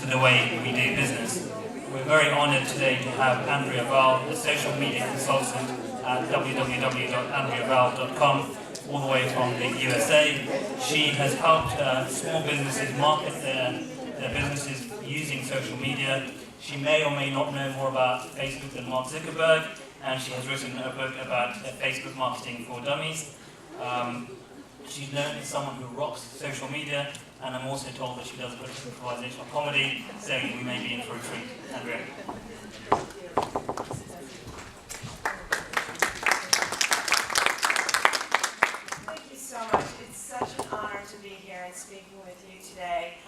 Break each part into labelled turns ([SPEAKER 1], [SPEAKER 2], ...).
[SPEAKER 1] the way we do business. We're very honoured today to have Andrea Val, a social media consultant at www.andreaval.com, all the way from the USA. She has helped small businesses market their businesses using social media. She may or may not know more about Facebook than Mark Zuckerberg, and she has written a book about Facebook marketing for dummies. She's known as someone who rocks social media, and I'm also told that she does a bit of improvisational comedy, so we may be in for a treat. Andrea.
[SPEAKER 2] Thank you so much. It's such an honor to be here and speaking with you today.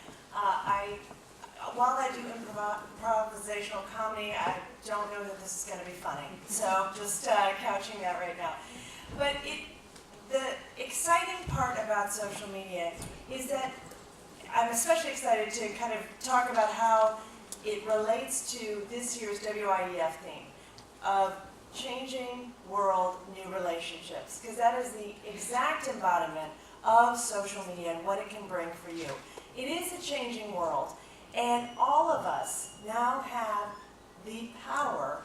[SPEAKER 2] While I do improvisational comedy, I don't know that this is going to be funny. So just couching that right now. But the exciting part about social media is that I'm especially excited to kind of talk about how it relates to this year's WIEF theme of changing world, new relationships, because that is the exact embodiment of social media and what it can bring for you. It is a changing world, and all of us now have the power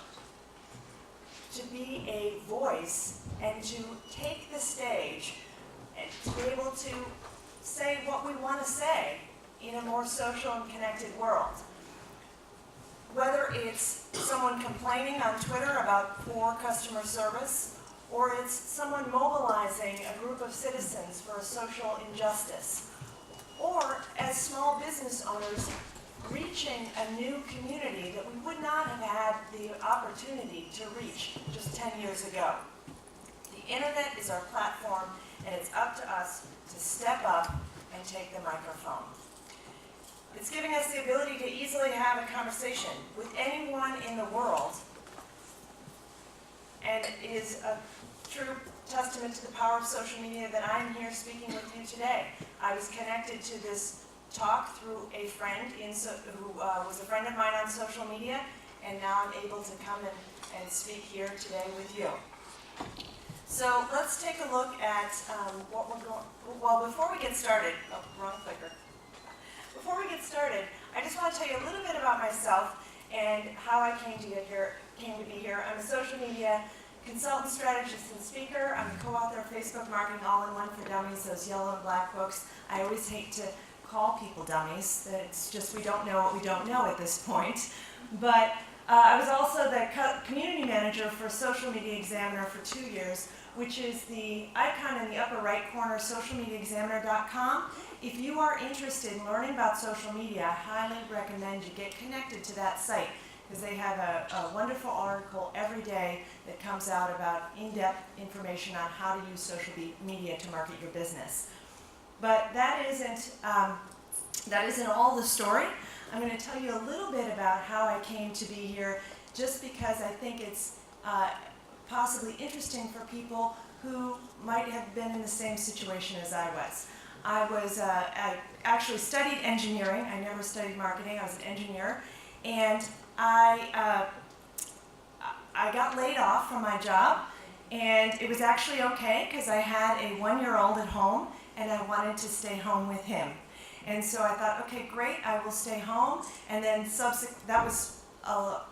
[SPEAKER 2] to be a voice and to take the stage and to be able to say what we want to say in a more social and connected world. Whether it's someone complaining on Twitter about poor customer service, or it's someone mobilizing a group of citizens for a social injustice, or as small business owners reaching a new community that we would not have had the opportunity to reach just 10 years ago. The internet is our platform, and it's up to us to step up and take the microphone. It's giving us the ability to easily have a conversation with anyone in the world, and it is a true testament to the power of social media that I'm here speaking with you today. I was connected to this talk through a friend who was a friend of mine on social media, and now I'm able to come and speak here today with you. So let's take a look at what we're going. Well, before we get started, wrong clicker. Before we get started, I just want to tell you a little bit about myself and how I came to be here. I'm a social media consultant, strategist, and speaker. I'm the co-author of Facebook Marketing All-in-One for Dummies, those yellow and black books. I always hate to call people dummies. It's just we don't know what we don't know at this point. But I was also the community manager for Social Media Examiner for 2 years, which is the icon in the upper right corner, socialmediaexaminer.com. If you are interested in learning about social media, I highly recommend you get connected to that site, because they have a wonderful article every day that comes out about in-depth information on how to use social media to market your business. But that isn't all the story. I'm going to tell you a little bit about how I came to be here, just because I think it's possibly interesting for people who might have been in the same situation as I was. I actually studied engineering. I never studied marketing. I was an engineer, and I got laid off from my job, and it was actually okay because I had a 1-year-old at home, and I wanted to stay home with him. And so I thought, okay, great, I will stay home. And then that was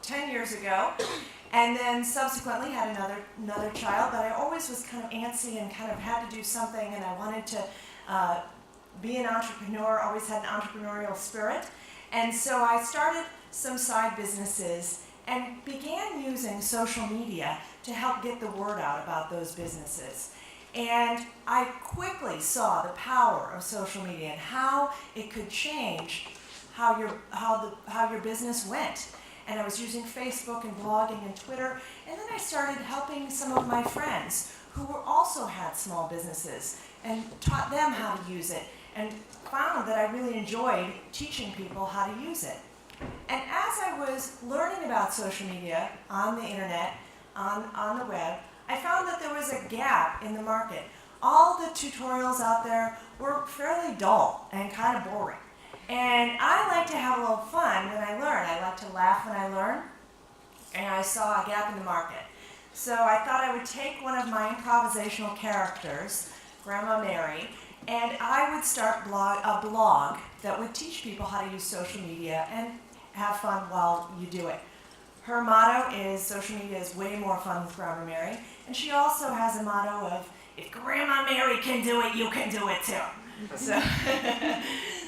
[SPEAKER 2] 10 years ago. And then subsequently had another child, but I always was kind of antsy and kind of had to do something, and I wanted to be an entrepreneur, always had an entrepreneurial spirit. And so I started some side businesses and began using social media to help get the word out about those businesses. And I quickly saw the power of social media and how it could change how your business went. And I was using Facebook and blogging and Twitter, and then I started helping some of my friends who also had small businesses and taught them how to use it, and found that I really enjoyed teaching people how to use it. And as I was learning about social media on the internet, on the web, I found that there was a gap in the market. All the tutorials out there were fairly dull and kind of boring. And I like to have a little fun when I learn. I like to laugh when I learn. And I saw a gap in the market. So I thought I would take one of my improvisational characters, Grandma Mary, And I would start a blog that would teach people how to use social media and have fun while you do it. Her motto is, social media is way more fun with Grandma Mary. And she also has a motto of, if Grandma Mary can do it, you can do it too.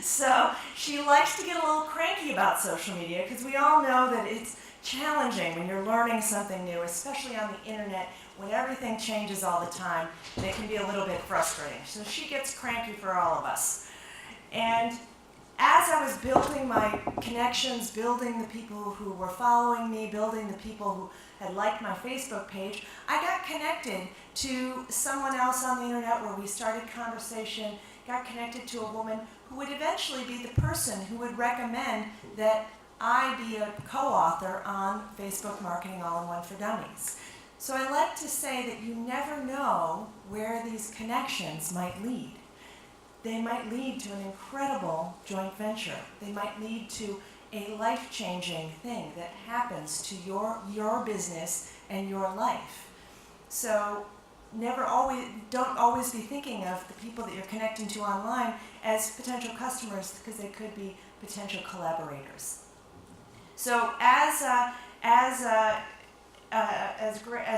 [SPEAKER 2] So she likes to get a little cranky about social media because we all know that it's challenging when you're learning something new, especially on the internet, when everything changes all the time, and it can be a little bit frustrating. So she gets cranky for all of us. And as I was building my connections, building the people who were following me, building the people who had liked my Facebook page, I got connected to someone else on the internet where we started conversation, got connected to a woman who would eventually be the person who would recommend that I be a co-author on Facebook Marketing All-in-One for Dummies. So I like to say that you never know where these connections might lead. They might lead to an incredible joint venture. They might lead to a life-changing thing that happens to your business and your life. So don't always be thinking of the people that you're connecting to online as potential customers, because they could be potential collaborators. So as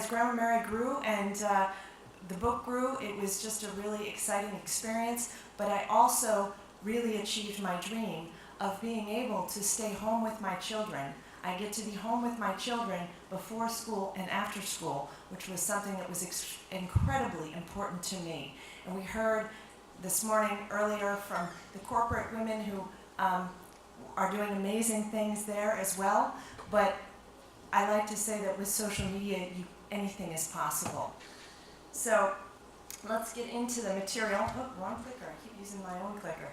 [SPEAKER 2] Grandma Mary grew and the book grew, it was just a really exciting experience, but I also really achieved my dream of being able to stay home with my children. I get to be home with my children before school and after school, which was something that was incredibly important to me. And we heard this morning earlier from the corporate women who are doing amazing things there as well, but I like to say that with social media, anything is possible. So let's get into the material. Oh, wrong clicker. I keep using my own clicker.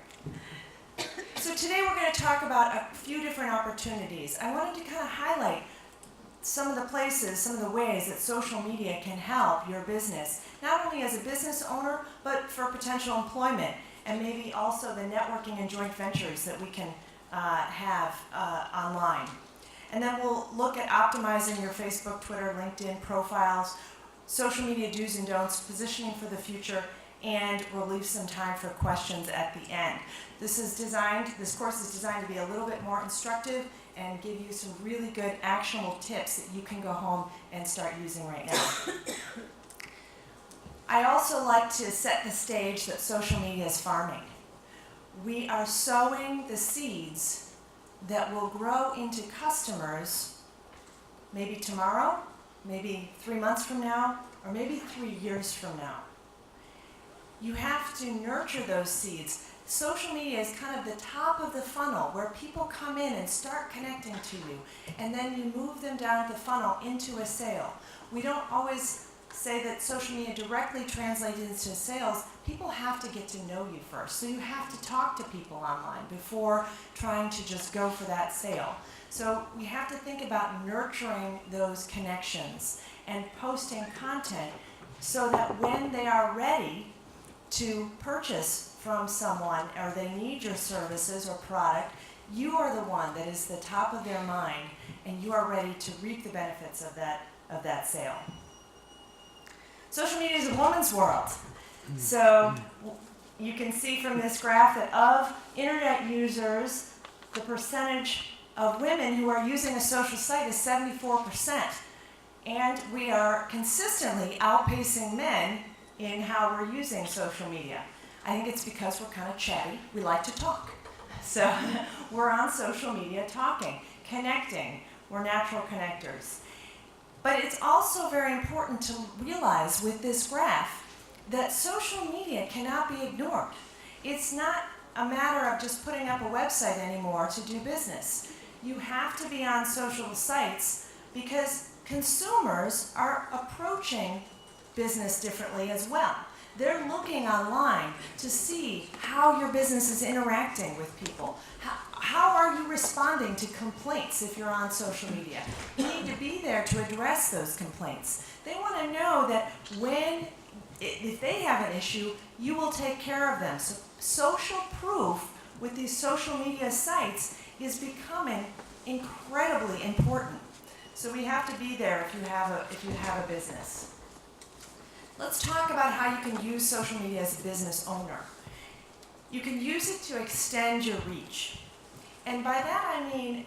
[SPEAKER 2] So today we're going to talk about a few different opportunities. I wanted to kind of highlight some of the places, some of the ways that social media can help your business, not only as a business owner, but for potential employment, and maybe also the networking and joint ventures that we can have online. And then we'll look at optimizing your Facebook, Twitter, LinkedIn profiles, social media do's and don'ts, positioning for the future, and we'll leave some time for questions at the end. This course is designed to be a little bit more instructive and give you some really good actionable tips that you can go home and start using right now. I also like to set the stage that social media is farming. We are sowing the seeds that will grow into customers maybe tomorrow, maybe 3 months from now, or maybe 3 years from now. You have to nurture those seeds. Social media is kind of the top of the funnel where people come in and start connecting to you, and then you move them down the funnel into a sale. We don't always say that social media directly translates into sales. People have to get to know you first. So you have to talk to people online before trying to just go for that sale. So we have to think about nurturing those connections and posting content so that when they are ready to purchase from someone or they need your services or product, you are the one that is the top of their mind and you are ready to reap the benefits of that sale. Social media is a woman's world. So you can see from this graph that of internet users, the percentage of women who are using a social site is 74%. And we are consistently outpacing men in how we're using social media. I think it's because we're kind of chatty. We like to talk. So we're on social media talking, connecting. We're natural connectors. But it's also very important to realize with this graph that social media cannot be ignored. It's not a matter of just putting up a website anymore to do business. You have to be on social sites because consumers are approaching business differently as well. They're looking online to see how your business is interacting with people. How are you responding to complaints if you're on social media? You need to be there to address those complaints. They want to know that if they have an issue, you will take care of them. So social proof with these social media sites is becoming incredibly important. So we have to be there if you have a business. Let's talk about how you can use social media as a business owner. You can use it to extend your reach. And by that I mean,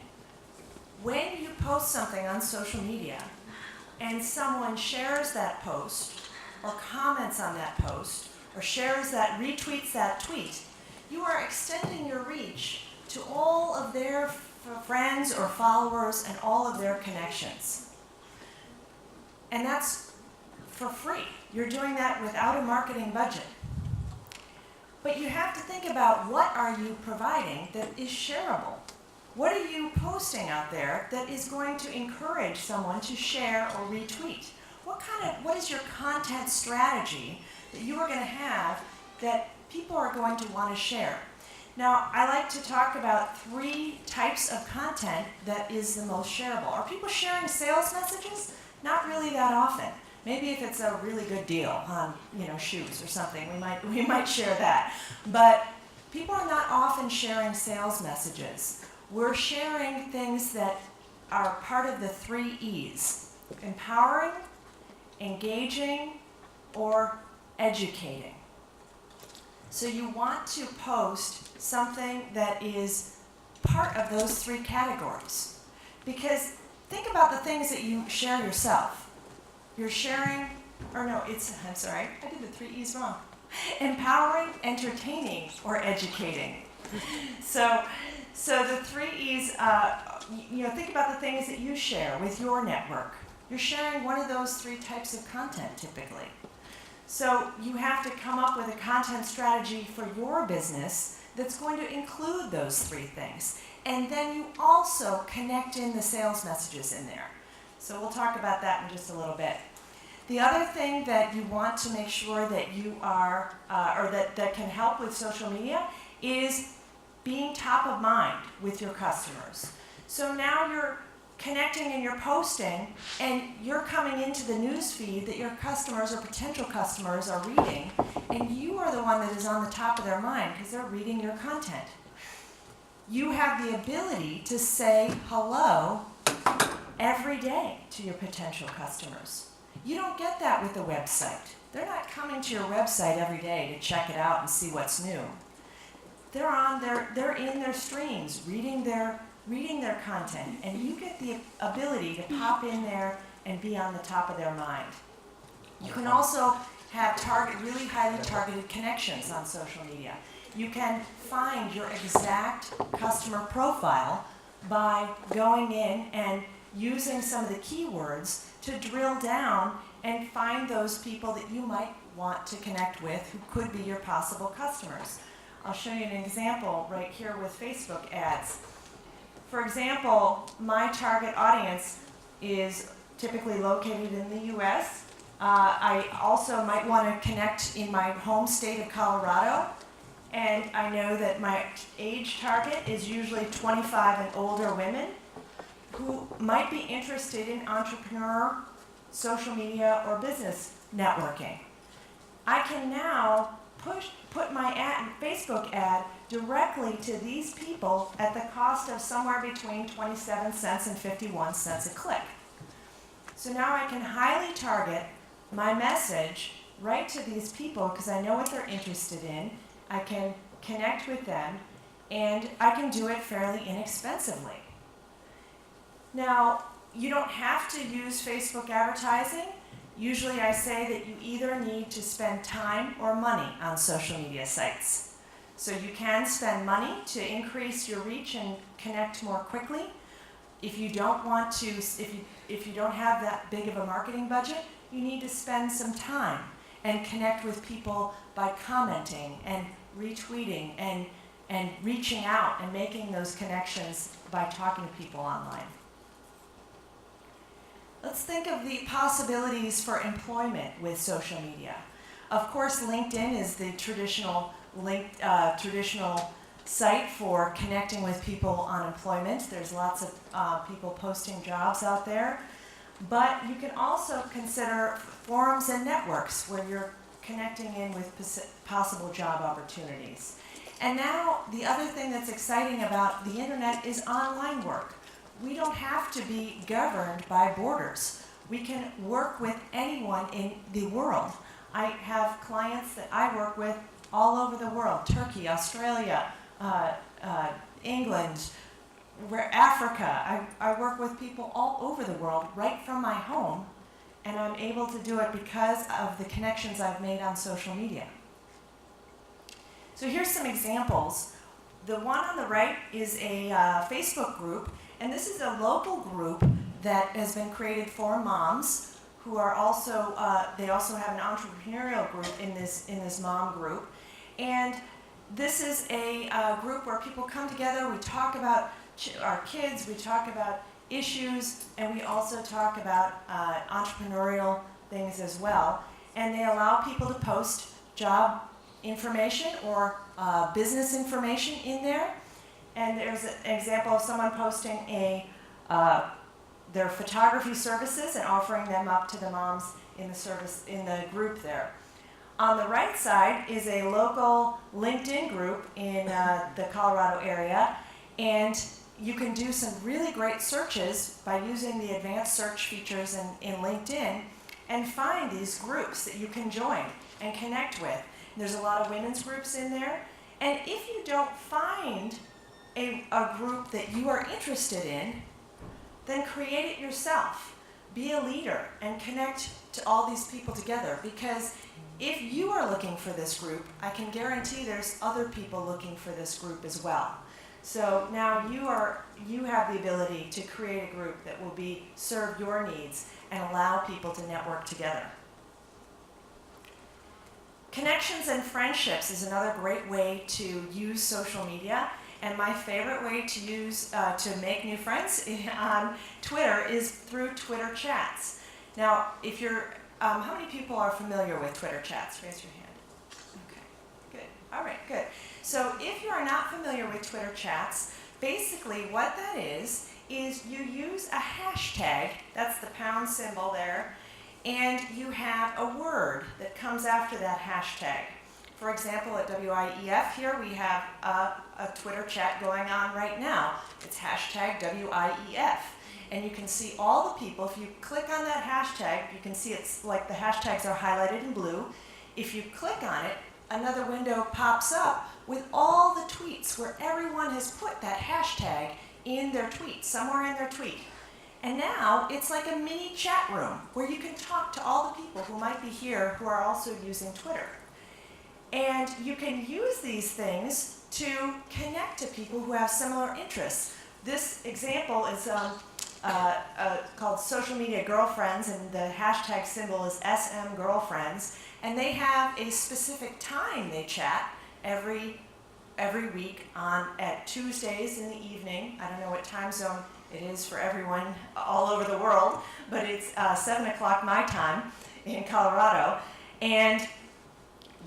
[SPEAKER 2] when you post something on social media and someone shares that post or comments on that post or retweets that tweet, you are extending your reach to all of their friends or followers and all of their connections. And that's for free. You're doing that without a marketing budget. But you have to think about, what are you providing that is shareable? What are you posting out there that is going to encourage someone to share or retweet? What is your content strategy that you are going to have that people are going to want to share? Now, I like to talk about 3 types of content that is the most shareable. Are people sharing sales messages? Not really that often. Maybe if it's a really good deal on, shoes or something, we might share that. But people are not often sharing sales messages. We're sharing things that are part of the 3 E's: empowering, engaging, or educating. So you want to post something that is part of those 3 categories. Because think about the things that you share yourself. You're sharing, I'm sorry, I did the 3 E's wrong. Empowering, entertaining, or educating. So the 3 E's, think about the things that you share with your network. You're sharing one of those 3 types of content typically. So you have to come up with a content strategy for your business that's going to include those 3 things. And then you also connect in the sales messages in there. So we'll talk about that in just a little bit. The other thing that you want to make sure that you are, that can help with social media, is being top of mind with your customers. So now you're connecting and you're posting, and you're coming into the news feed that your customers or potential customers are reading, and you are the one that is on the top of their mind because they're reading your content. You have the ability to say hello every day to your potential customers. You don't get that with the website. They're not coming to your website every day to check it out and see what's new. They're in their streams, reading their content, and you get the ability to pop in there and be on the top of their mind. You can also have really highly targeted connections on social media. You can find your exact customer profile by going in and using some of the keywords to drill down and find those people that you might want to connect with who could be your possible customers. I'll show you an example right here with Facebook ads. For example, my target audience is typically located in the US. I also might want to connect in my home state of Colorado. And I know that my age target is usually 25 and older women who might be interested in entrepreneur, social media, or business networking. I can now put my Facebook ad directly to these people at the cost of somewhere between 27 cents and 51 cents a click. So now I can highly target my message right to these people because I know what they're interested in. I can connect with them, and I can do it fairly inexpensively. Now, you don't have to use Facebook advertising. Usually I say that you either need to spend time or money on social media sites. So you can spend money to increase your reach and connect more quickly. If you don't want to, if you don't have that big of a marketing budget, you need to spend some time and connect with people by commenting and retweeting and reaching out and making those connections by talking to people online. Let's think of the possibilities for employment with social media. Of course, LinkedIn is the traditional site for connecting with people on employment. There's lots of people posting jobs out there. But you can also consider forums and networks where you're connecting in with possible job opportunities. And now, the other thing that's exciting about the internet is online work. We don't have to be governed by borders. We can work with anyone in the world. I have clients that I work with all over the world, Turkey, Australia, England, Africa. I work with people all over the world right from my home, and I'm able to do it because of the connections I've made on social media. So here's some examples. The one on the right is a Facebook group, and this is a local group that has been created for moms who are also, they also have an entrepreneurial group in this mom group. And this is a group where people come together, we talk about our kids, we talk about issues, and we also talk about entrepreneurial things as well. And they allow people to post job information or business information in there. And there's an example of someone posting their photography services and offering them up to the moms in the group there. On the right side is a local LinkedIn group in the Colorado area, and you can do some really great searches by using the advanced search features in LinkedIn and find these groups that you can join and connect with. There's a lot of women's groups in there, and if you don't find a group that you are interested in, then create it yourself. Be a leader and connect to all these people together, because if you are looking for this group, I can guarantee there's other people looking for this group as well. So now you have the ability to create a group that will serve your needs and allow people to network together. Connections and friendships is another great way to use social media. And my favorite way to use to make new friends on Twitter is through Twitter chats. Now, if you're, how many people are familiar with Twitter chats? Raise your hand. Okay, good. All right, good. So if you are not familiar with Twitter chats, basically what that is you use a hashtag, that's the pound symbol there, and you have a word that comes after that hashtag. For example, at WIEF here, we have a Twitter chat going on right now. It's hashtag WIEF. And you can see all the people. If you click on that hashtag, you can see it's like the hashtags are highlighted in blue. If you click on it, another window pops up with all the tweets where everyone has put that hashtag in their tweet, somewhere in their tweet. And now it's like a mini chat room where you can talk to all the people who might be here who are also using Twitter. And you can use these things to connect to people who have similar interests. This example is called Social Media Girlfriends, and the hashtag symbol is SM Girlfriends. And they have a specific time they chat every week at Tuesdays in the evening. I don't know what time zone it is for everyone all over the world, but it's 7 o'clock my time in Colorado. And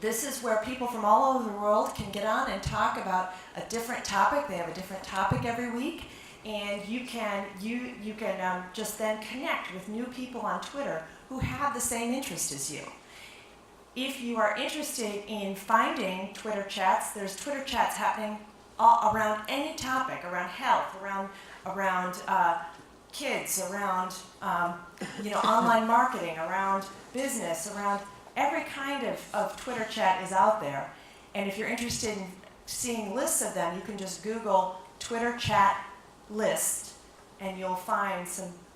[SPEAKER 2] this is where people from all over the world can get on and talk about a different topic. They have a different topic every week, and you can just then connect with new people on Twitter who have the same interest as you. If you are interested in finding Twitter chats, there's Twitter chats happening around any topic, around health, around kids, around online marketing, around business, around every kind of Twitter chat is out there. And if you're interested in seeing lists of them, you can just Google Twitter chat list, and you'll find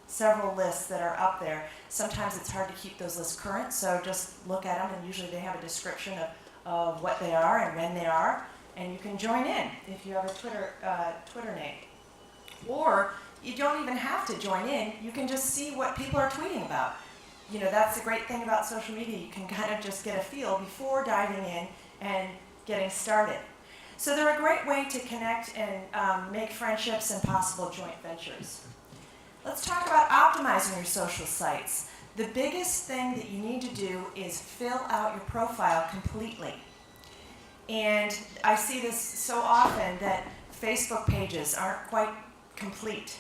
[SPEAKER 2] several lists that are up there. Sometimes it's hard to keep those lists current, so just look at them, and usually they have a description of what they are and when they are, and you can join in if you have a Twitter name. Or you don't even have to join in, you can just see what people are tweeting about. That's the great thing about social media. You can kind of just get a feel before diving in and getting started. So they're a great way to connect and make friendships and possible joint ventures. Let's talk about optimizing your social sites. The biggest thing that you need to do is fill out your profile completely. And I see this so often that Facebook pages aren't quite complete.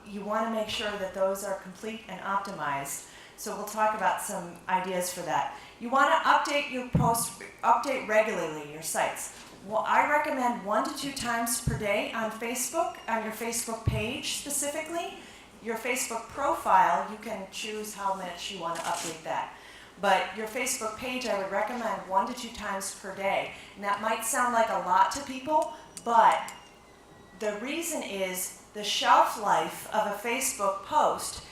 [SPEAKER 2] You want to make sure that those are complete and optimized. So we'll talk about some ideas for that. You want to update your posts, update regularly your sites. Well, I recommend 1 to 2 times per day on Facebook, on your Facebook page specifically. Your Facebook profile, you can choose how much you want to update that. But your Facebook page, I would recommend 1 to 2 times per day. And that might sound like a lot to people, but the reason is the shelf life of a Facebook post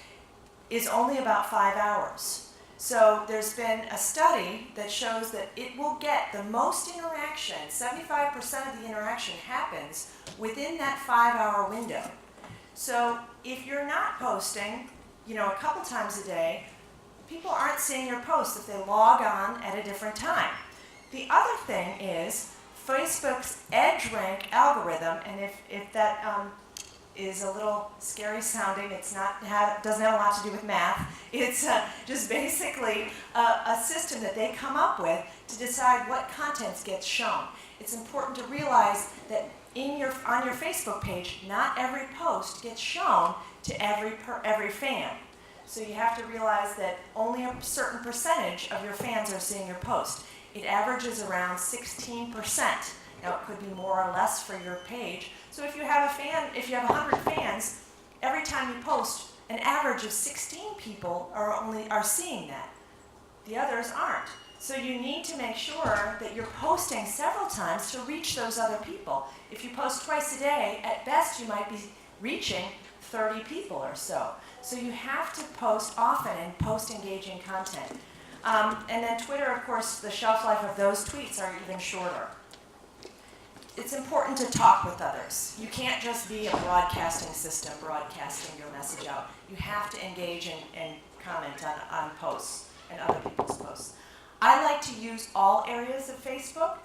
[SPEAKER 2] is only about 5 hours. So there's been a study that shows that it will get the most interaction, 75% of the interaction happens within that 5-hour window. So if you're not posting, a couple times a day, people aren't seeing your posts if they log on at a different time. The other thing is Facebook's EdgeRank algorithm, and if that is a little scary sounding, doesn't have a lot to do with math. It's just basically a system that they come up with to decide what content gets shown. It's important to realize that on your Facebook page, not every post gets shown to every fan. So you have to realize that only a certain percentage of your fans are seeing your post. It averages around 16%. Now it could be more or less for your page. So if you have 100 fans, every time you post, an average of 16 people are seeing that. The others aren't. So you need to make sure that you're posting several times to reach those other people. If you post twice a day, at best you might be reaching 30 people or so. So you have to post often and post engaging content. And then Twitter, of course, the shelf life of those tweets are even shorter. It's important to talk with others. You can't just be a broadcasting system, broadcasting your message out. You have to engage and comment on posts and other people's posts. I like to use all areas of Facebook.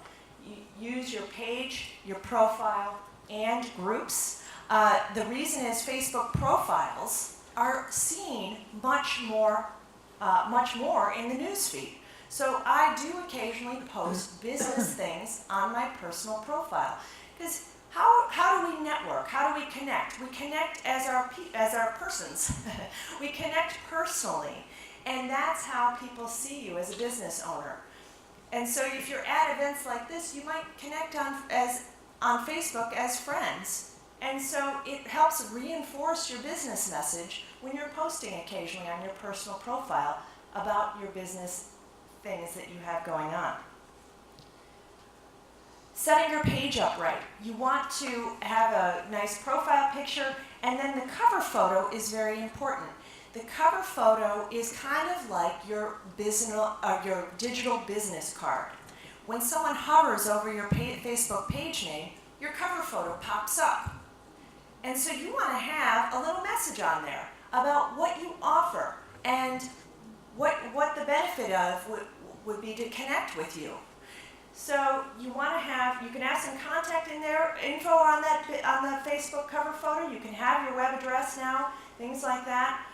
[SPEAKER 2] Use your page, your profile, and groups. The reason is Facebook profiles are seen much more in the newsfeed. So I do occasionally post business things on my personal profile. Because how do we network? How do we connect? We connect as our persons. We connect personally. And that's how people see you as a business owner. And so if you're at events like this, you might connect on Facebook as friends. And so it helps reinforce your business message when you're posting occasionally on your personal profile about your business things that you have going on. Setting your page up right. You want to have a nice profile picture, and then the cover photo is very important. The cover photo is kind of like your digital business card. When someone hovers over your Facebook page name, your cover photo pops up. And so you want to have a little message on there about what you offer and what the benefit of would be to connect with you. So you can have some contact info on the Facebook cover photo. You can have your web address now, things like that.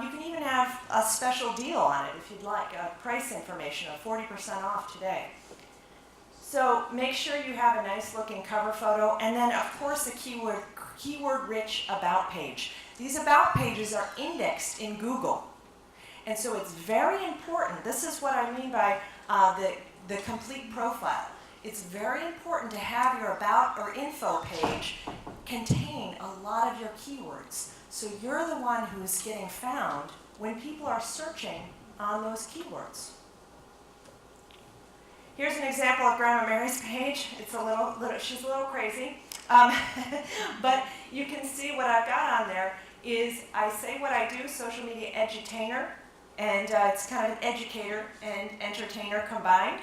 [SPEAKER 2] You can even have a special deal on it if you'd like, price information of 40% off today. So make sure you have a nice looking cover photo, and then of course the keyword rich about page. These about pages are indexed in Google. And so it's very important. This is what I mean by the complete profile. It's very important to have your about or info page contain a lot of your keywords. So you're the one who's getting found when people are searching on those keywords. Here's an example of Grandma Mary's page. It's she's a little crazy. But you can see what I've got on there is I say what I do, social media edutainer, and it's kind of an educator and entertainer combined.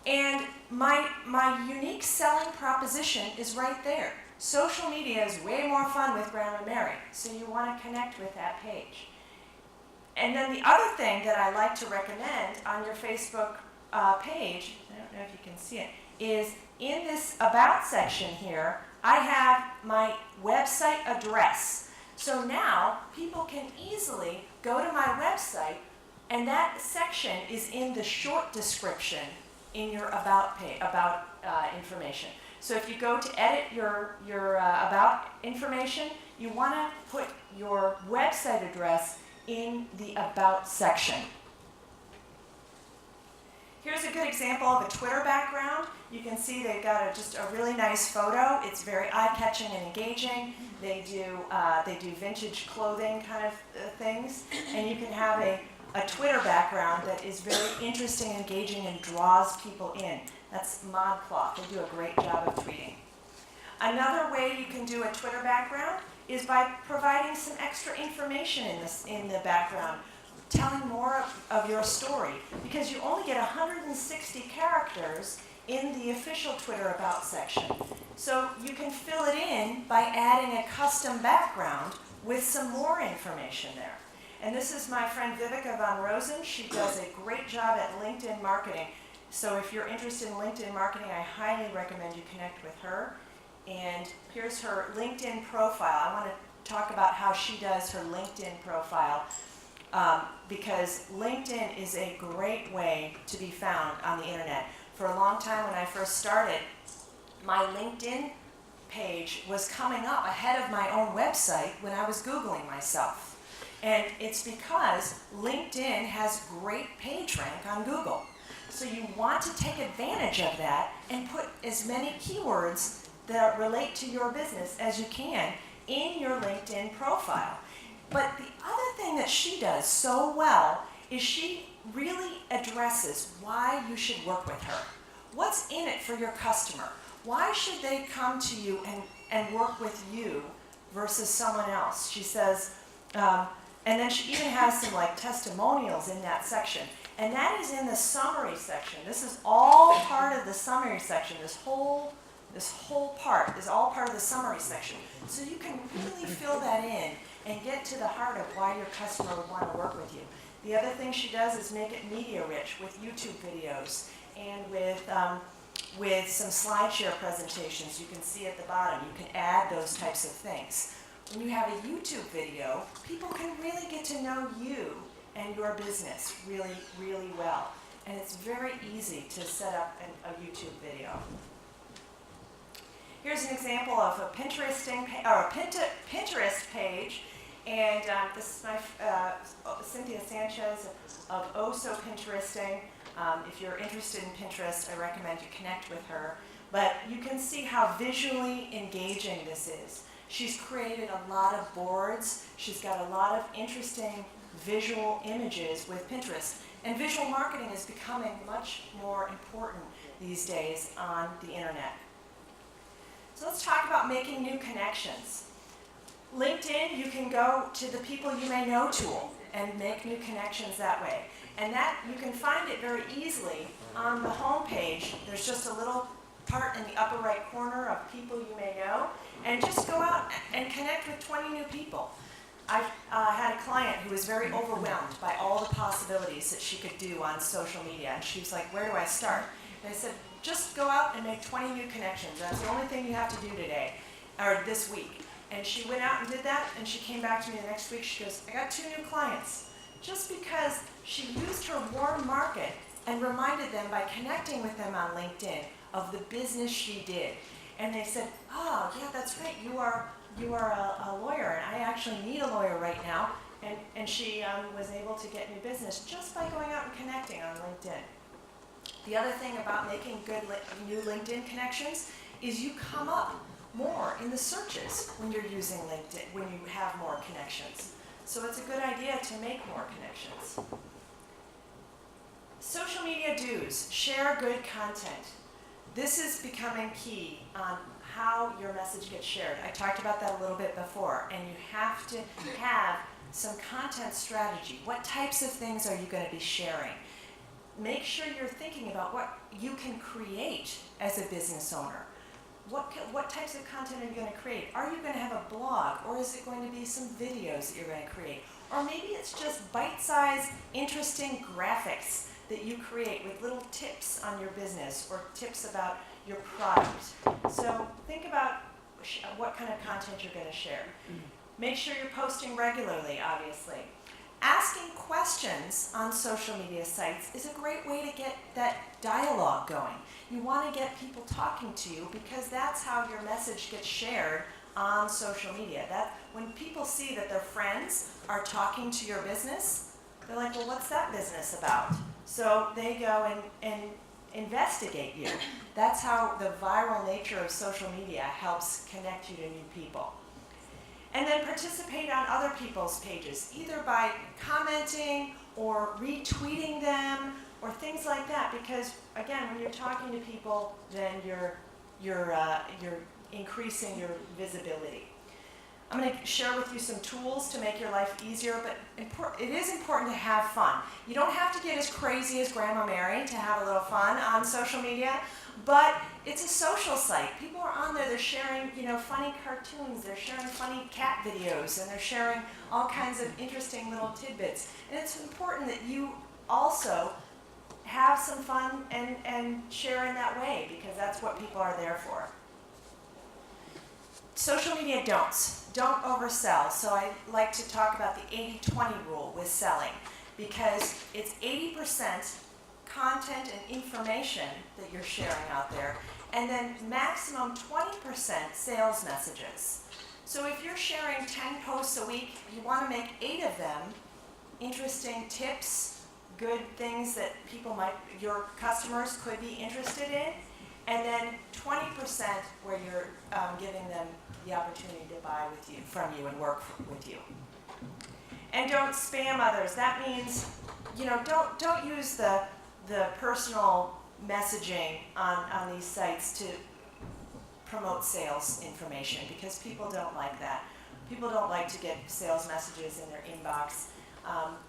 [SPEAKER 2] And my unique selling proposition is right there. Social media is way more fun with Grandma Mary, so you want to connect with that page. And then the other thing that I like to recommend on your Facebook page, I don't know if you can see it, is in this About section here, I have my website address. So now people can easily go to my website, and that section is in the short description in your About information. So if you go to edit your About information, you want to put your website address in the About section. Here's a good example of a Twitter background. You can see they've got just a really nice photo. It's very eye-catching and engaging. They do vintage clothing kind of things, and you can have a Twitter background that is very interesting, engaging, and draws people in. That's ModCloth. They do a great job of tweeting. Another way you can do a Twitter background is by providing some extra information in the background, telling more of your story, because you only get 160 characters in the official Twitter About section. So you can fill it in by adding a custom background with some more information there. And this is my friend Vivica von Rosen. She does a great job at LinkedIn marketing. So if you're interested in LinkedIn marketing, I highly recommend you connect with her. And here's her LinkedIn profile. I want to talk about how she does her LinkedIn profile, because LinkedIn is a great way to be found on the internet. For a long time when I first started, my LinkedIn page was coming up ahead of my own website when I was Googling myself. And it's because LinkedIn has great page rank on Google. So you want to take advantage of that and put as many keywords that relate to your business as you can in your LinkedIn profile. But the other thing that she does so well is she really addresses why you should work with her. What's in it for your customer? Why should they come to you and work with you versus someone else? She says, and then she even has some like testimonials in that section. And that is in the summary section. This is all part of the summary section. This whole part is all part of the summary section. So you can really fill that in and get to the heart of why your customer would want to work with you. The other thing she does is make it media rich with YouTube videos and with some SlideShare presentations. You can see at the bottom, you can add those types of things. When you have a YouTube video, people can really get to know you and your business really, really well. And it's very easy to set up a YouTube video. Here's an example of a Pinterest page, and this is my Cynthia Sanchez of Oh So Pinteresting. If you're interested in Pinterest, I recommend you connect with her. But you can see how visually engaging this is. She's created a lot of boards. She's got a lot of interesting visual images with Pinterest. And visual marketing is becoming much more important these days on the internet. So let's talk about making new connections. LinkedIn, you can go to the people you may know tool and make new connections that way. And that you can find it very easily on the home page. There's just a little part in the upper right corner of people you may know, and just go out and connect with 20 new people. I've had a client who was very overwhelmed by all the possibilities that she could do on social media, and she was like, where do I start? And I said, just go out and make 20 new connections. That's the only thing you have to do today, or this week. And she went out and did that, and she came back to me the next week. She goes, I got 2 new clients. Just because she used her warm market and reminded them by connecting with them on LinkedIn of the business she did. And they said, oh, yeah, that's right, you are a lawyer, and I actually need a lawyer right now. And she was able to get new business just by going out and connecting on LinkedIn. The other thing about making good new LinkedIn connections is you come up more in the searches when you're using LinkedIn, when you have more connections. So it's a good idea to make more connections. Social media do's. Share good content. This is becoming key on how your message gets shared. I talked about that a little bit before, and you have to have some content strategy. What types of things are you going to be sharing? Make sure you're thinking about what you can create as a business owner. What types of content are you going to create? Are you going to have a blog, or is it going to be some videos that you're going to create? Or maybe it's just bite-sized, interesting graphics that you create with little tips on your business or tips about your product. So think about what kind of content you're going to share. Make sure you're posting regularly, obviously. Asking questions on social media sites is a great way to get that dialogue going. You want to get people talking to you because that's how your message gets shared on social media. That when people see that their friends are talking to your business, they're like, well, what's that business about? So they go and investigate you. That's how the viral nature of social media helps connect you to new people. And then participate on other people's pages, either by commenting or retweeting them or things like that, because again, when you're talking to people, then you're increasing your visibility. I'm going to share with you some tools to make your life easier, but it is important to have fun. You don't have to get as crazy as Grandma Mary to have a little fun on social media, but it's a social site. People are on there, they're sharing, funny cartoons, they're sharing funny cat videos, and they're sharing all kinds of interesting little tidbits. And it's important that you also have some fun and share in that way, because that's what people are there for. Social media don'ts. Don't oversell. So I like to talk about the 80-20 rule with selling, because it's 80% content and information that you're sharing out there, and then maximum 20% sales messages. So if you're sharing 10 posts a week, you want to make 8 of them interesting tips, good things that your customers could be interested in, and then 20% where you're giving them the opportunity to buy from you and work with you. And don't spam others. That means, don't use the personal messaging on these sites to promote sales information, because people don't like that. People don't like to get sales messages in their inbox.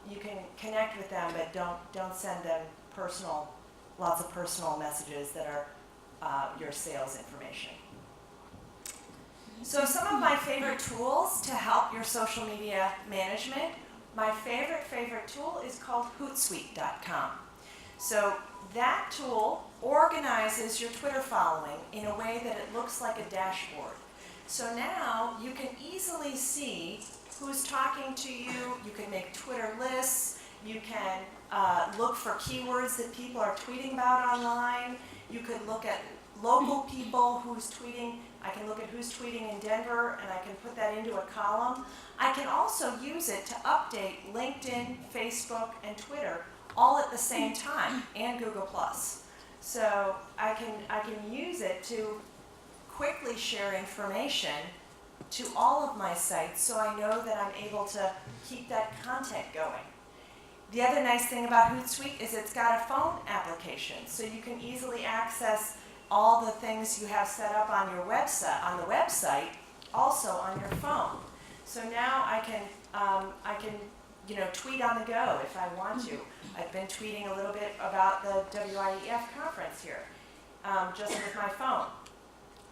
[SPEAKER 2] You can connect with them, but don't send them lots of personal messages that are your sales information. So some of my favorite tools to help your social media management, my favorite tool is called Hootsuite.com. So that tool organizes your Twitter following in a way that it looks like a dashboard. So now you can easily see who's talking to you. You can make Twitter lists. You can look for keywords that people are tweeting about online. You could look at local people who's tweeting. I can look at who's tweeting in Denver, and I can put that into a column. I can also use it to update LinkedIn, Facebook, and Twitter all at the same time, and Google+. So I can use it to quickly share information to all of my sites, so I know that I'm able to keep that content going. The other nice thing about Hootsuite is it's got a phone application, so you can easily access all the things you have set up on your website, also on your phone. So now I can tweet on the go if I want to. I've been tweeting a little bit about the WIEF conference here, just with my phone.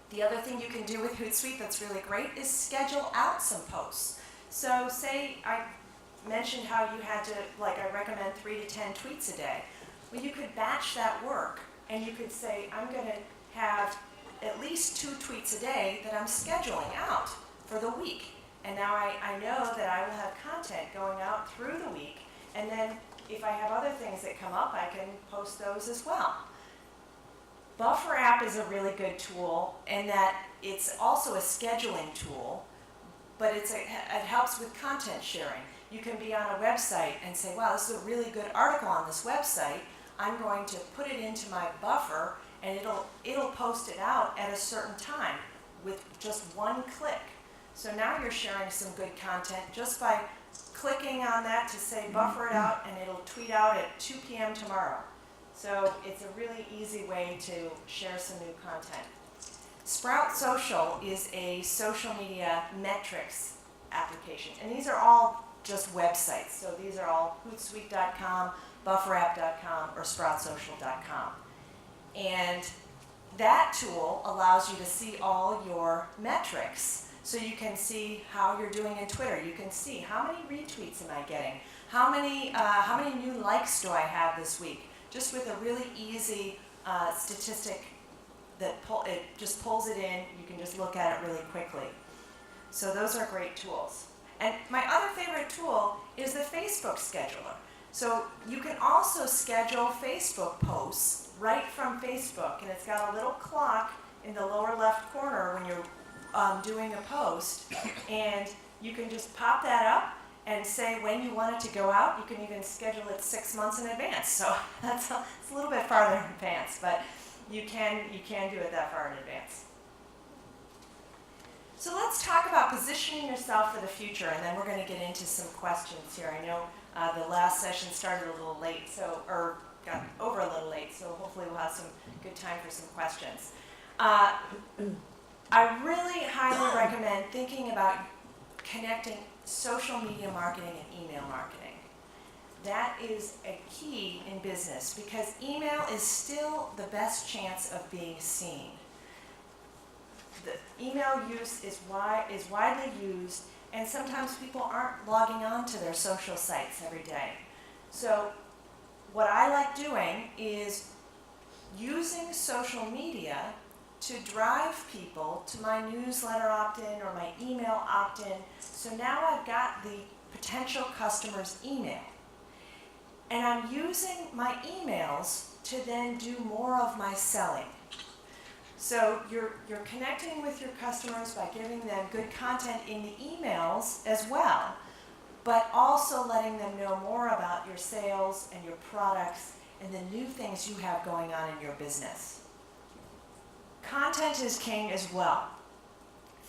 [SPEAKER 2] The other thing you can do with Hootsuite that's really great is schedule out some posts. So say I mentioned how you had to, I recommend 3 to 10 tweets a day. Well, you could batch that work, and you could say, I'm going to have at least 2 tweets a day that I'm scheduling out for the week. And now I know that I will have content going out through the week, and then if I have other things that come up, I can post those as well. Buffer app is a really good tool in that it's also a scheduling tool, but it helps with content sharing. You can be on a website and say, wow, this is a really good article on this website. I'm going to put it into my buffer, and it'll post it out at a certain time with just one click. So now you're sharing some good content just by clicking on that to say buffer it out, and it'll tweet out at 2 p.m. tomorrow. So it's a really easy way to share some new content. Sprout Social is a social media metrics application, and these are all just websites. So these are all Hootsuite.com, bufferapp.com, or sproutsocial.com. And that tool allows you to see all your metrics. So you can see how you're doing in Twitter. You can see how many retweets am I getting? How many new likes do I have this week? Just with a really easy statistic that it just pulls it in. You can just look at it really quickly. So those are great tools. And my other favorite tool is the Facebook scheduler. So you can also schedule Facebook posts right from Facebook, and it's got a little clock in the lower left corner when you're doing a post, and you can just pop that up and say when you want it to go out. You can even schedule it 6 months in advance. So it's a little bit farther in advance, but you can do it that far in advance. So let's talk about about positioning yourself for the future, and then we're going to get into some questions here. I know the last session started a little late, or got over a little late, so hopefully we'll have some good time for some questions. I really highly recommend thinking about connecting social media marketing and email marketing. That is a key in business because email is still the best chance of being seen. The email use is widely used, and sometimes people aren't logging on to their social sites every day. So what I like doing is using social media to drive people to my newsletter opt-in or my email opt-in. So now I've got the potential customer's email. And I'm using my emails to then do more of my selling. So you're connecting with your customers by giving them good content in the emails as well, but also letting them know more about your sales and your products and the new things you have going on in your business. Content is king as well.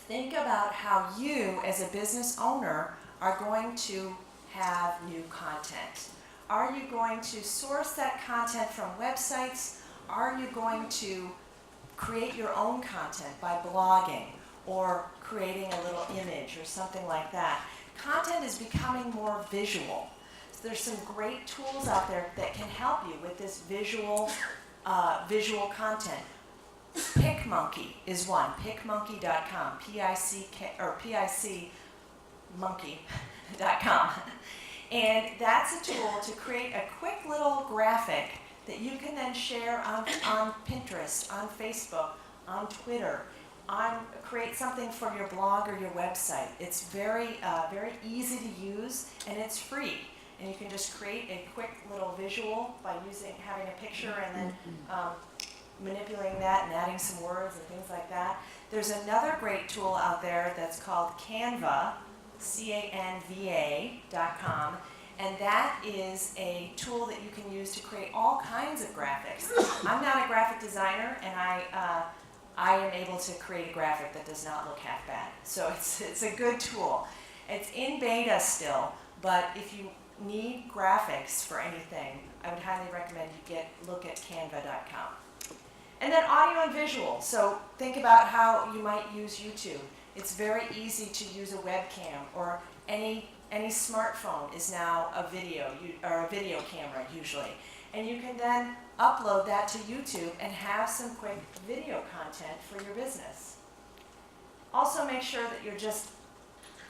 [SPEAKER 2] Think about how you as a business owner are going to have new content. Are you going to source that content from websites? Are you going to create your own content by blogging or creating a little image or something like that? Content is becoming more visual. So there's some great tools out there that can help you with this visual content. PicMonkey is one, picmonkey.com, picmonkey.com. And that's a tool to create a quick little graphic that you can then share on Pinterest, on Facebook, on Twitter, create something for your blog or your website. It's very easy to use, and it's free. And you can just create a quick little visual by having a picture and then manipulating that and adding some words and things like that. There's another great tool out there that's called Canva, canva.com, and that is a tool that you can use to create all kinds of graphics. I'm not a graphic designer, and I am able to create a graphic that does not look half bad. So it's a good tool. It's in beta still, but if you need graphics for anything, I would highly recommend you look at canva.com. And then audio and visual. So think about how you might use YouTube. It's very easy to use a webcam, or any smartphone is now a video camera usually. And you can then upload that to YouTube and have some quick video content for your business. Also make sure that you're just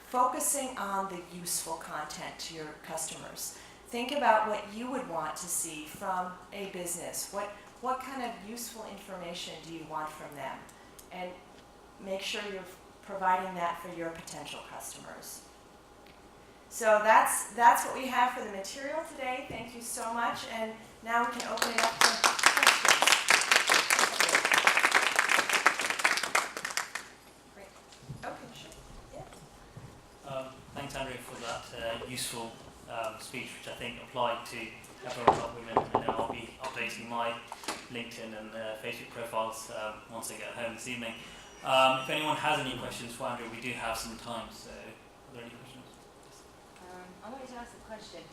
[SPEAKER 2] focusing on the useful content to your customers. Think about what you would want to see from a business. What kind of useful information do you want from them? And make sure you're providing that for your potential customers. So that's what we have for the material today. Thank you so much. And now we can open it up to questions. Great. Okay, sure. Yeah.
[SPEAKER 1] Thanks, Andrea, for that useful speech, which I think applied to businesswomen. And I'll be updating my LinkedIn and Facebook profiles once I get home this evening. If anyone has any questions for Andrea, we do have some time. So, are there any questions?
[SPEAKER 3] I wanted to ask a question.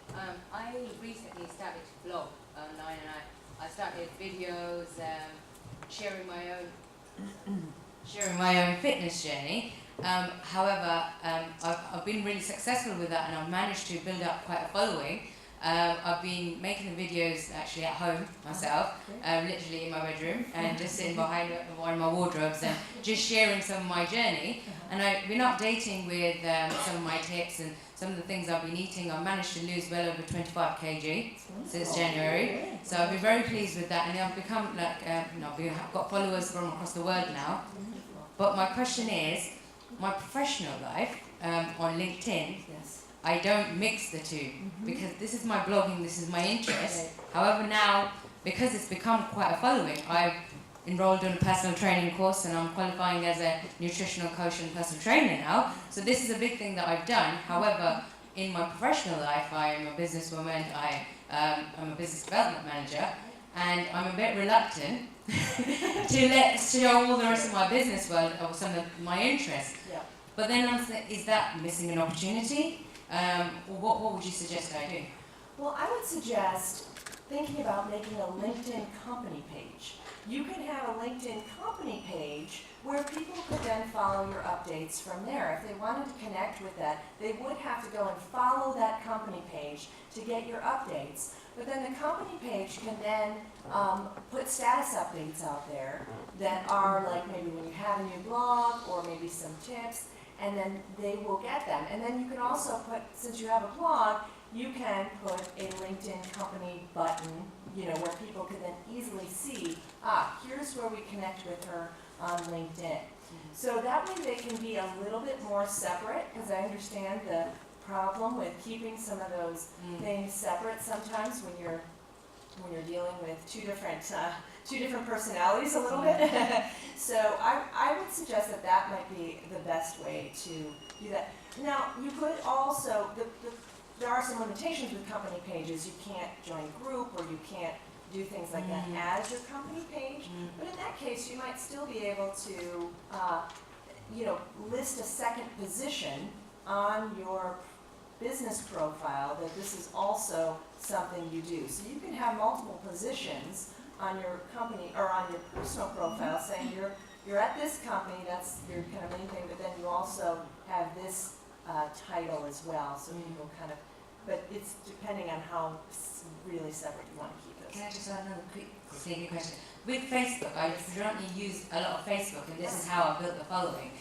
[SPEAKER 3] I recently started to blog online, and I started videos, sharing my own fitness journey. However, I've been really successful with that, and I've managed to build up quite a following. I've been making the videos actually at home myself, literally in my bedroom, and just sitting behind one of my wardrobes and just sharing some of my journey. And I've been updating with some of my tips and some of the things I've been eating. I've managed to lose well over 25 kg since January, so I've been very pleased with that. And I've become I've got followers from across the world now. But my question is, my professional life on LinkedIn, I don't mix the two, because this is my blogging, this is my interest. However, now, because it's become quite a following, I've enrolled in a personal training course, and I'm qualifying as a nutritional coach and personal trainer now. So this is a big thing that I've done. However, in my professional life, I am a businesswoman, I'm a business development manager, and I'm a bit reluctant to show all the rest of my business world or some of my interests. But then is that missing an opportunity? Or what would you suggest I do?
[SPEAKER 2] Well, I would suggest thinking about making a LinkedIn company page. You can have a LinkedIn company page where people could then follow your updates from there. If they wanted to connect with that, they would have to go and follow that company page to get your updates. But then the company page can then put status updates out there that are like maybe when you have a new blog or maybe some tips, and then they will get them. And then you can also put, since you have a blog, you can put a LinkedIn company button, where people can then easily see, here's where we connect with her on LinkedIn. So that way they can be a little bit more separate, because I understand the problem with keeping some of those things separate sometimes when you're dealing with two different personalities a little bit. So I would suggest that might be the best way to do that. Now, you could also, there are some limitations with company pages. You can't join a group, or you can't do things like that as your company page. But in that case, you might still be able to, list a second position on your business profile that this is also something you do. So you can have multiple positions on your company or on your personal profile saying you're at this company, that's your kind of main thing, but then you also have this title as well. So people kind of, but it's depending on how really separate you want to keep those.
[SPEAKER 3] Can I just add another quick sneaky question? With Facebook, I predominantly use a lot of Facebook, and this is how I built the following.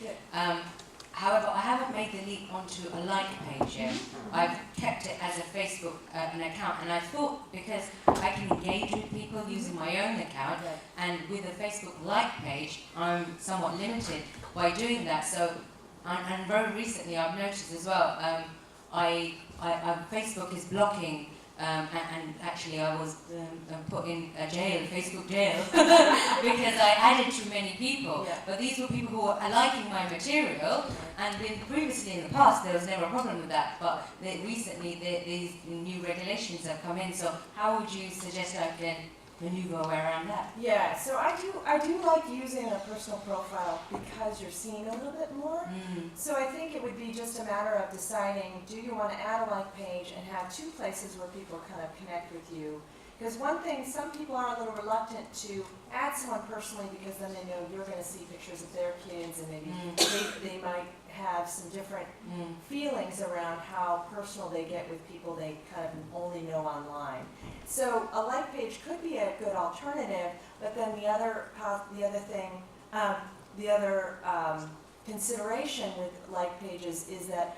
[SPEAKER 3] However, I haven't made the leap onto a like page yet. I've kept it as a Facebook an account, and I thought because I can engage with people using my own account, and with a Facebook like page, I'm somewhat limited by doing that. So, and very recently I've noticed as well, Facebook is blocking. And actually I was put in a jail, Facebook jail, because I added too many people. But these were people who were liking my material, and previously in the past there was never a problem with that. But recently these new regulations have come in. So how would you suggest I can maneuver around that?
[SPEAKER 2] Yeah, so I do like using a personal profile because you're seen a little bit more. So I think it would be just a matter of deciding, do you want to add a like page and have two places where people kind of connect with you? Because one thing, some people are a little reluctant to add someone personally because then they know you're going to see pictures of their kids, and maybe they might have some different feelings around how personal they get with people they kind of only know online. So a like page could be a good alternative, but then the other consideration with like pages is that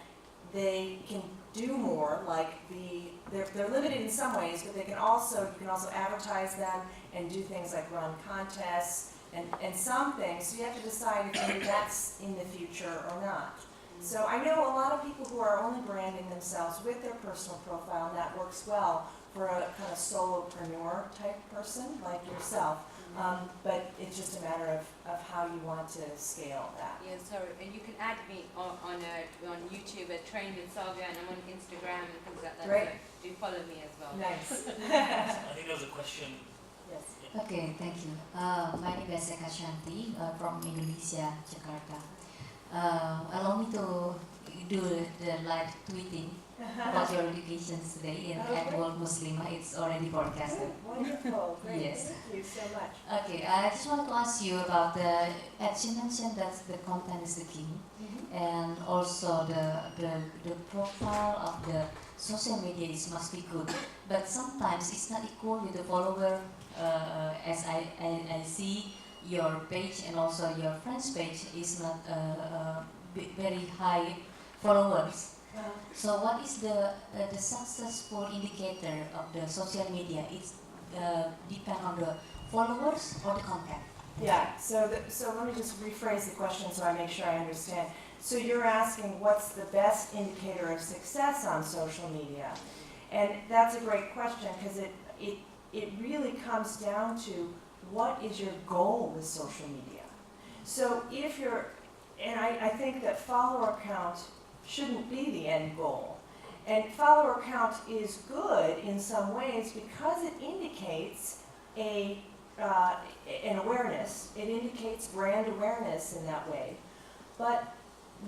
[SPEAKER 2] they can do more, like they're limited in some ways, but you can also advertise them and do things like run contests and some things. So you have to decide if maybe that's in the future or not. So I know a lot of people who are only branding themselves with their personal profile, and that works well for a kind of solopreneur type person like yourself. But it's just a matter of how you want to scale that.
[SPEAKER 4] Yeah, sorry, and you can add me on YouTube at Train with Salvia, and I'm on Instagram and things like that.
[SPEAKER 2] Great.
[SPEAKER 4] So do follow me as well.
[SPEAKER 2] Nice.
[SPEAKER 1] I think there was a question.
[SPEAKER 2] Yes.
[SPEAKER 5] Okay, thank you. My name is Eka Shanti from Indonesia, Jakarta. Allow me to do the live tweeting about your educations today at World Muslimah. It's already broadcasted.
[SPEAKER 2] Wonderful. Great.
[SPEAKER 5] Yes.
[SPEAKER 2] Thank you so much.
[SPEAKER 5] Okay, I just want to ask you about as you mentioned that the content is the key, and also the profile of the social media must be good, but sometimes it's not equal with the follower. As I see your page and also your friend's page is not very high followers. So what is the successful indicator of the social media? It's depend on the followers or the content?
[SPEAKER 2] Yeah, so let me just rephrase the question so I make sure I understand. So you're asking what's the best indicator of success on social media? And that's a great question because it really comes down to what is your goal with social media. So if you're, and I think that follower count shouldn't be the end goal. And follower count is good in some ways because it indicates an awareness. It indicates brand awareness in that way. But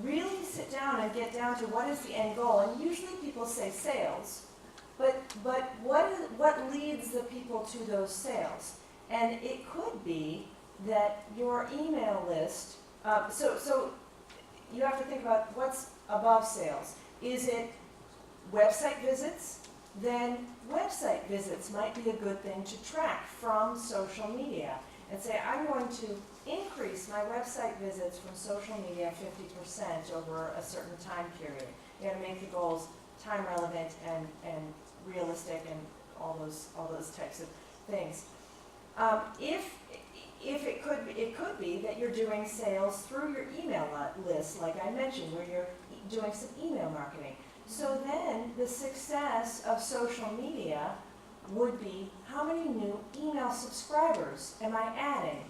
[SPEAKER 2] really sit down and get down to what is the end goal. And usually people say sales, but what leads the people to those sales? And it could be that your email list, so you have to think about what's above sales. Is it website visits? Then website visits might be a good thing to track from social media and say, I'm going to increase my website visits from social media 50% over a certain time period. You got to make the goals time relevant and realistic and all those types of things. If it could be that you're doing sales through your email list, like I mentioned, where you're doing some email marketing. So then the success of social media would be, how many new email subscribers am I adding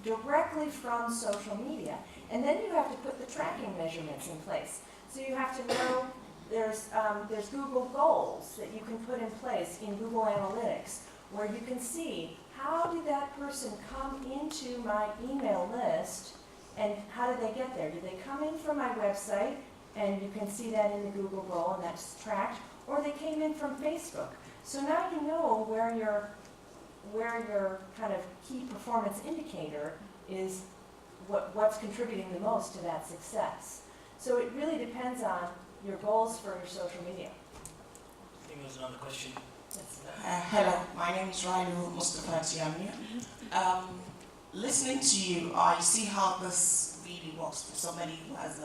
[SPEAKER 2] directly from social media? And then you have to put the tracking measurements in place. So you have to know there's Google goals that you can put in place in Google Analytics, where you can see, how did that person come into my email list and how did they get there? Did they come in from my website, and you can see that in the Google goal and that's tracked, or they came in from Facebook. So now you know where your kind of key performance indicator is, what's contributing the most to that success. So it really depends on your goals for your social media.
[SPEAKER 1] I think there's another question.
[SPEAKER 6] Hello, my name is Railu Mustafa Tiamia. Listening to you, I see how this really works for somebody who has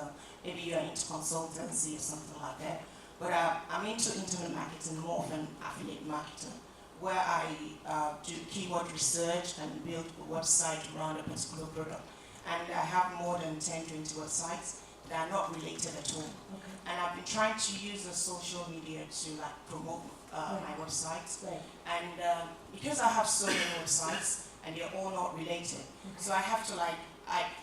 [SPEAKER 6] maybe you're into consultancy or something like that. But I'm into internet marketing, more of an affiliate marketer, where I do keyword research and build a website around a particular product. And I have more than 10, 20 websites that are not related at all.
[SPEAKER 2] Okay.
[SPEAKER 6] And I've been trying to use the social media to promote my websites.
[SPEAKER 2] Right.
[SPEAKER 6] And because I have so many websites and they're all not related, so I have to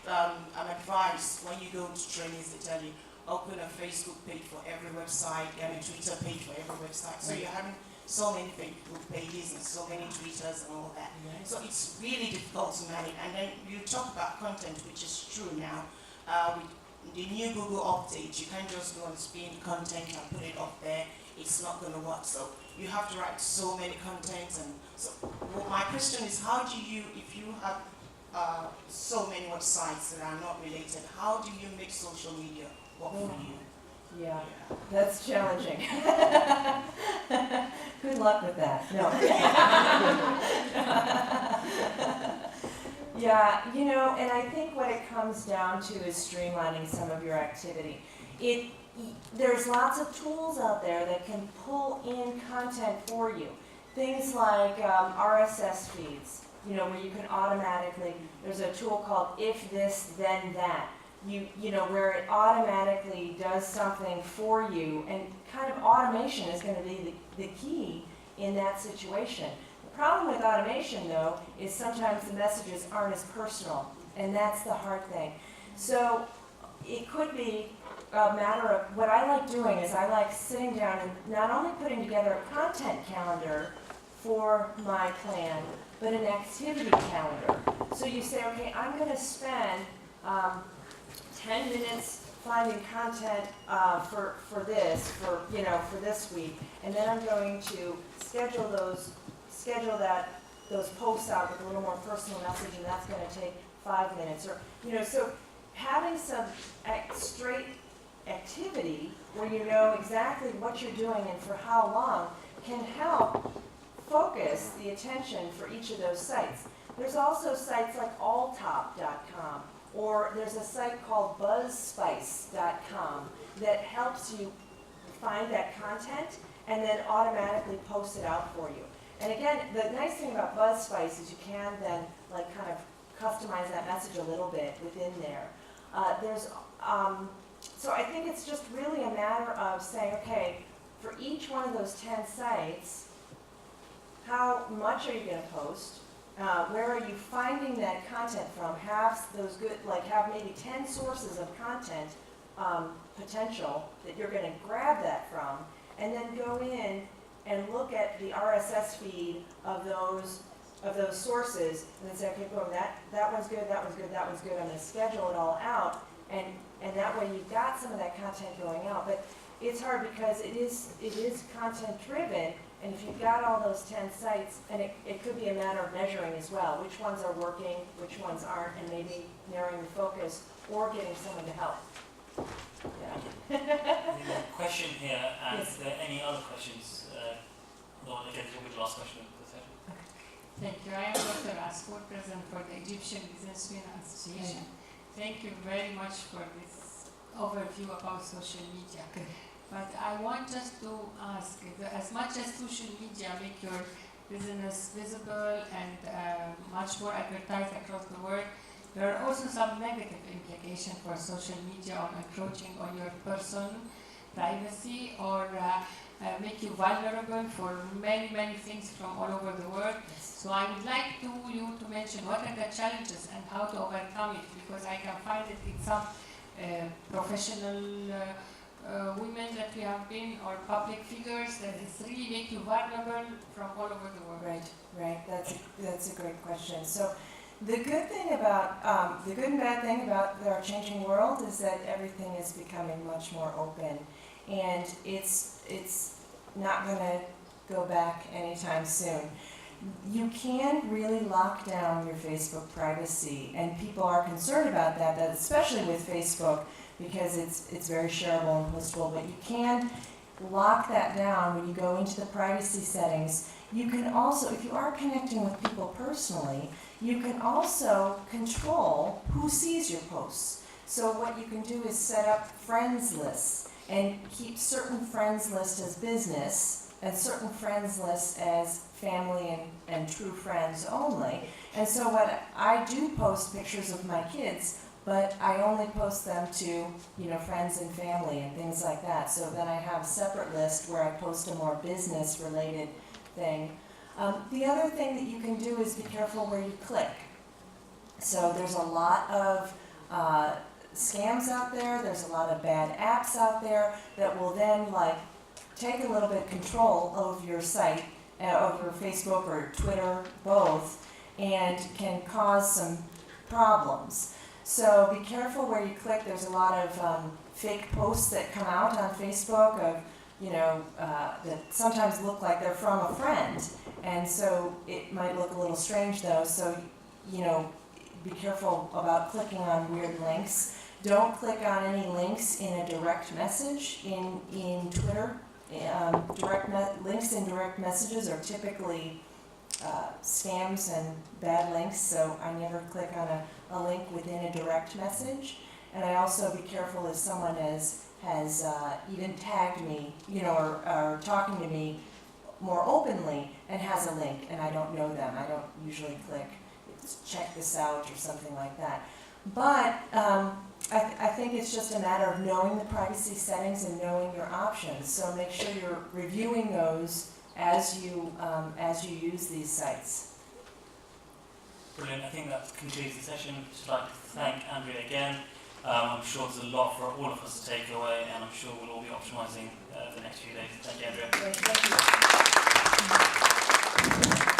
[SPEAKER 6] I'm advised when you go to trainings, they tell you, open a Facebook page for every website, get a Twitter page for every website. So you're having so many Facebook pages and so many Twitters and all that. So it's really difficult to manage. And then you talk about content, which is true now. With the new Google update, you can't just go and spin content and put it up there. It's not going to work. So you have to write so many contents. And so my question is, how do you, if you have so many websites that are not related, how do you make social media work for you?
[SPEAKER 2] Yeah, that's challenging. Good luck with that. No. Yeah, and I think what it comes down to is streamlining some of your activity. There's lots of tools out there that can pull in content for you. Things like RSS feeds, where you can automatically, there's a tool called If This Then That, where it automatically does something for you, and kind of automation is going to be the key in that situation. The problem with automation, though, is sometimes the messages aren't as personal, and that's the hard thing. So it could be a matter of, what I like doing is I like sitting down and not only putting together a content calendar for my plan, but an activity calendar. So you say, okay, I'm going to spend 10 minutes finding content for this week, and then I'm going to schedule those posts out with a little more personal message, and that's going to take 5 minutes. Or so having some straight activity where you know exactly what you're doing and for how long can help focus the attention for each of those sites. There's also sites like alltop.com, or there's a site called buzzspice.com that helps you find that content and then automatically post it out for you. And again, the nice thing about BuzzSpice is you can then kind of customize that message a little bit within there. So I think it's just really a matter of saying, okay, for each one of those 10 sites, how much are you going to post? Where are you finding that content from? Have those good, have maybe 10 sources of content potential that you're going to grab that from, and then go in and look at the RSS feed of those sources, and then say, okay, boom, that one's good, that one's good, that one's good. I'm going to schedule it all out, and that way you've got some of that content going out. But it's hard because it is content driven, and if you've got all those 10 sites, and it could be a matter of measuring as well, which ones are working, which ones aren't, and maybe narrowing the focus or getting someone to help. Yeah.
[SPEAKER 1] There's a question here, and
[SPEAKER 2] Yes.
[SPEAKER 1] if there are any other questions, okay, this will be the last question of the session.
[SPEAKER 7] Thank you. I am Dr. Asfour, President for the Egyptian Businesswomen Association. Thank you very much for this overview about social media. But I want just to ask, as much as social media make your business visible and much more advertised across the world, there are also some negative implications for social media on encroaching on your personal privacy or make you vulnerable for many, many things from all over the world. So I would like you to mention what are the challenges and how to overcome it, because I can find it in some professional women that we have been, or public figures, that it's really make you vulnerable from all over the world.
[SPEAKER 2] Right. That's a great question. So the good thing about, the good and bad thing about our changing world is that everything is becoming much more open, and it's not going to go back anytime soon. You can really lock down your Facebook privacy, and people are concerned about that especially with Facebook, because it's very shareable and postable, but you can lock that down when you go into the privacy settings. You can also, if you are connecting with people personally, you can also control who sees your posts. So what you can do is set up friends lists and keep certain friends lists as business and certain friends lists as family and true friends only. And so what I do post pictures of my kids, but I only post them to, friends and family and things like that. So then I have a separate list where I post a more business related thing. The other thing that you can do is be careful where you click. So there's a lot of scams out there, there's a lot of bad apps out there that will then take a little bit of control of your site, of your Facebook or Twitter, both, and can cause some problems. So be careful where you click. There's a lot of fake posts that come out on Facebook of, that sometimes look like they're from a friend. And so it might look a little strange though. So, be careful about clicking on weird links. Don't click on any links in a direct message in Twitter. Links in direct messages are typically scams and bad links, so I never click on a link within a direct message. And I also be careful if someone has even tagged me, or talking to me more openly and has a link and I don't know them. I don't usually click, check this out or something like that. But I think it's just a matter of knowing the privacy settings and knowing your options. So make sure you're reviewing those as you use these sites.
[SPEAKER 1] Brilliant. I think that concludes the session. I'd just like to thank Andrea again. I'm sure there's a lot for all of us to take away, and I'm sure we'll all be optimizing the next few days. Thank you, Andrea.
[SPEAKER 2] Great, thank you.